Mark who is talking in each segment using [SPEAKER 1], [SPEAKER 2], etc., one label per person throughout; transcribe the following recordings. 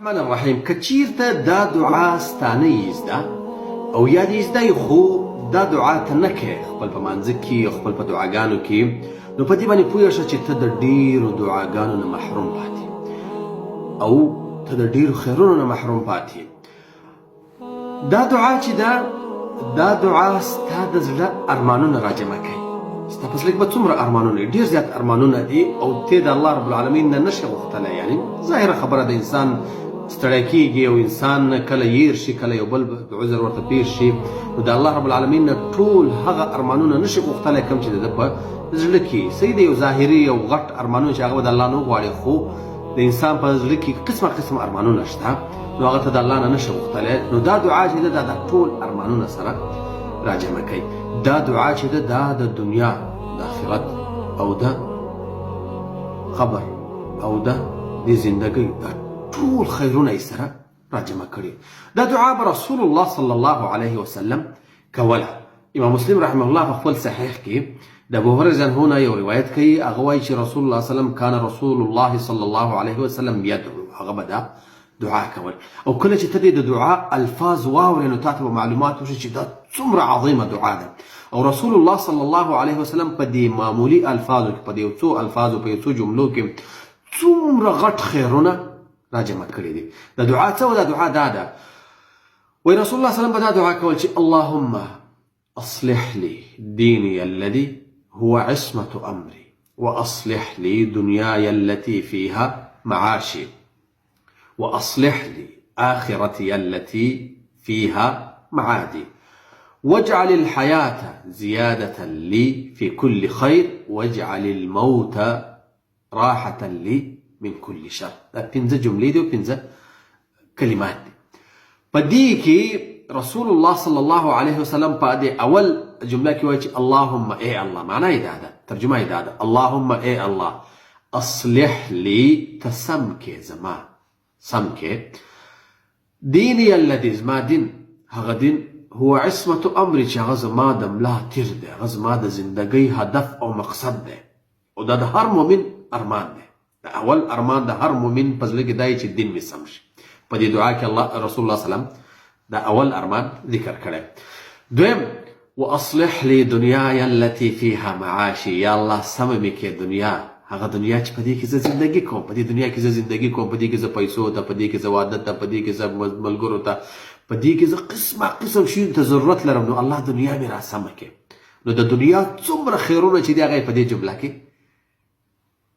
[SPEAKER 1] الرحمن الرحیم که چیرته دا دعا ستانه یې زده او یا دې زده خو دا دعا ته نه کوې خپل په مانځه کې خپل په دعاګانو کې نو په دې باندې پوه شه چې ته د ډېرو دعاګانو نه محروم پاتې او ته د ډېرو خیرونو نه محروم پاتې. دا دعا چې ده دا دعا ستا د زړه ارمانونه راجمع کوي. ستا په زړه کې به څومره ارمانونه دي، ډېر زیات ارمانونه دي او ته د الله رب العالمین نه نشې غوښتلی. یعنې ظاهره خبره د انسان ستړی کېږي او انسان کله یېر شي کله یو بل عذر ورته پېښ شي نو د الله رب العالمین نه ټول هغه ارمانونه نشي غوښتلی کوم چې د ده په زړه کې صحیح دی. یو ظاهري یو غټ ارمانونه چې هغه به د الله نه وغواړي خو د انسان په زړه کې قسمه قسم ارمانونه شته نو هغه ته د الله نه نشي غوښتلی. نو دا دعا چې ده دا د ټول ارمانونه سره راجمع کوي. دا دعا چې ده دا د دنیا د آخرت او د قبر او د دې زندګۍ ټول خیرونه یې سره راجمع کړي. دا دعا به رسول الله صلی الله علیه وسلم کوله. امام مسلم رحمه الله په خپل صحیح کې د ابو هريره رضی الله عنه یو روایت کوي. هغه وایي چې رسول الله صلی الله علیه وسلم کان رسول الله صلی الله علیه وسلم یدعو. هغه به دا دعا کول او کله چې ته د دعا الفاظ واورې نو تا ته به معلومات وشي چې دا څومره عظیمه دعا ده او رسول الله صلی الله علیه وسلم په دې معمولي الفاظو کې په دې څو الفاظو په څو جملو کې څومره غټ خیرونه راجمع کړي دي. دا دعا څه و؟ دا دعا دا ده وی رسول الله صلی الله علیه وسلم به دا دعا کول چې اللهم اصلح لي ديني الذي هو عصمة أمري وأصلح لي دنياي التي فيها معاشي وأصلح لي آخرتي التي فيها معادي واجعل الحياة زيادة لي في كل خير واجعل الموت راحة لي من كل شر. دا پنځه جملې دي او پنځه کلمات دي. په دې کې رسول الله صلی الله علیه وسلم په دې اول جمله کې وایي چې اللهم ای الله، معنا یې دا ده، ترجمه یې دا ده اللهم ای الله اصلح لي تسم کې زما سم کې دیني الذي زما دین هغه دین هو عصمة امري چې هغه زما د ملا تیر دی، هغه زما د زندګۍ هدف او مقصد دی او دا د هر مؤمن ارمان دی. د اول ارمان د هر مؤمن په زړه کې دی چې دین مې سم شي. په دې دعا کې الله رسول الله صلی الله علیه وسلم دا اول ارمان ذکر کړی. دویم واصلح لي دنیاي التي فيها معاشي. یا الله سمه مې کې دنیا، هغه دنیا چې په دې کې زه زندګي کوم، په دې دنیا کې زه زندګي کوم، په دې کې زه پیسو ته، په دې کې زه واده ته، په دې کې زه ملګرو ته، په دې کې زه قسمه قسم شیانو ته ضرورت لرم نو الله دنیا مې را سمه کې. نو د دنیا څومره خیرونه چې دي هغه یې په دې جمله کې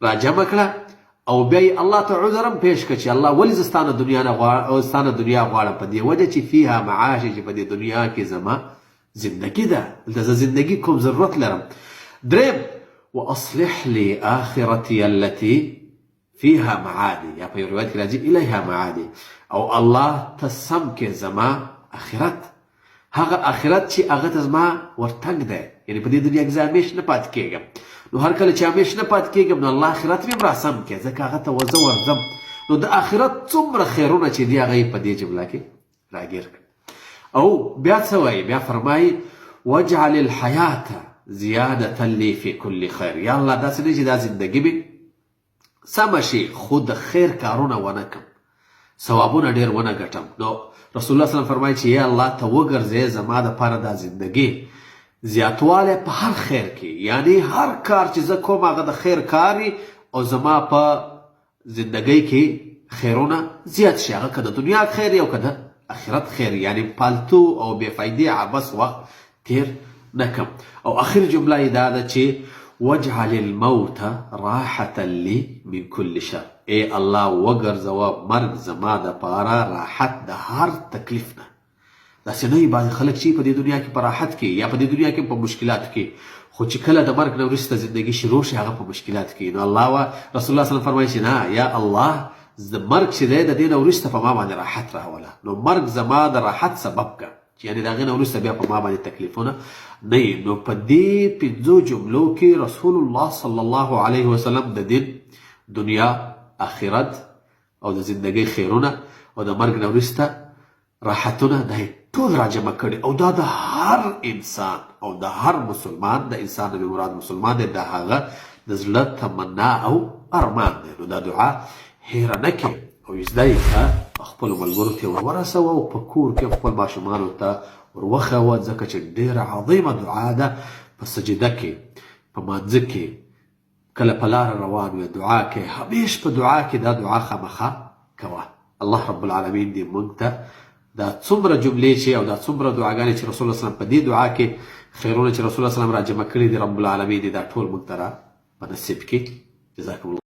[SPEAKER 1] راجمع کړه او بیا یې الله ته عذر هم پیش کړه چې الله ولې زه ستانه دنیا نه غواړم، ستانه دنیا غواړم په دې وجه چې فیها معاشي چې په دې دنیا کې زما زندګي ده، دلته زه زندګي کوم ضرورت لرم. دریم واصلح لي آخرتي التي فيها معادي، یا په یو روایت کې راځي الیها معادي، او الله ته سم کې زما آخرت، هغه آخرت چې هغه ته زما ورتګ دی، یعنې په دې دنیا کې زه همیش نه پاتې کېږم. نو هر کله چې همیش نه پاتې کېږم نو الله آخرت مې را سم کړي ځکه هغه ته زه ورځم. نو د آخرت څومره خیرونه چې دي هغه یې په دې جمله کې راګیر کړي. او بیا څه وایي؟ بیا فرمایي واجعل الحیاة زیادة لي في كل خیر. یا الله داسې دی چې دا زندګي مې سمه شي خو د خیر کارونه ونه کړم، ثوابونه ډېر ونه ګټم. نو رسول الله صلی الله علیه وسلم فرمایي چې یا الله ته وګرځې زما دپاره دا زندګي زیاتوالی په هر خیر کې، یعنی هر کار چې زه کوم هغه د خیر کار او زما په زندګۍ کې خیرونه زیات شي، هغه که د دنیا خیر او که د آخرت خیر، یعنی پالتو او بې فایدې عبث وخت تیر نه کړم. او آخر جمله یې دا ده چې واجعل الموت راحة لي من كل شر. ای الله وګرځوه مرګ زما دپاره راحت د هر تکلیف نه. داسې نه وي بعضې خلک چې په دې دنیا کې په راحت کې یا په دې دنیا کې په مشکلاتو کې، خو چې کله د مرګ نه وروسته زندګي شروع شي هغه په مشکلاتو کې. نو الله رسول الله صلی الله علیه وسلم فرمایي چې نه، یا الله مرګ چې دی د دې نه وروسته په ما باندې راحت راوله. نو مرګ زما د راحت سبب که چې یعنې د هغې نه وروسته بیا په ما باندې تکلیفونه نه وي. نو په دې پنځو جملو کې رسول الله صلی الله علیه وسلم د دین، دنیا، آخرت او د زندګۍ خیرونه او د مرګ نه وروسته راحتونه دا ټول راجمع کړي. او دا د هر انسان او د هر مسلمان، د انسان نه مراد مسلمان دی، د هغه د زړه تمنا او ارمان دی. نو دا دعا هیره نه کړي او زده یې کړه خپلو ملګرو ته ورسوه او په کور کې خپل ماشومانو ته وروښوه، ځکه چې ډېره عظیمه دعا ده په سجده کې، په مانځه کې، کله په لاره روان وې دعا کې، همیش په دعا کې دا دعا خامخا کوه. الله رب العالمین دې موږ ته دا څومره جملې چې او دا څومره دعاګانې چې رسول الله صلی الله علیه وسلم په دې دعا کې خیرونه چې رسول الله صلی الله علیه وسلم را جمع کړي دي، رب العالمین دې دا ټول موږ ته را په نصیب کړي. جزاکم الله.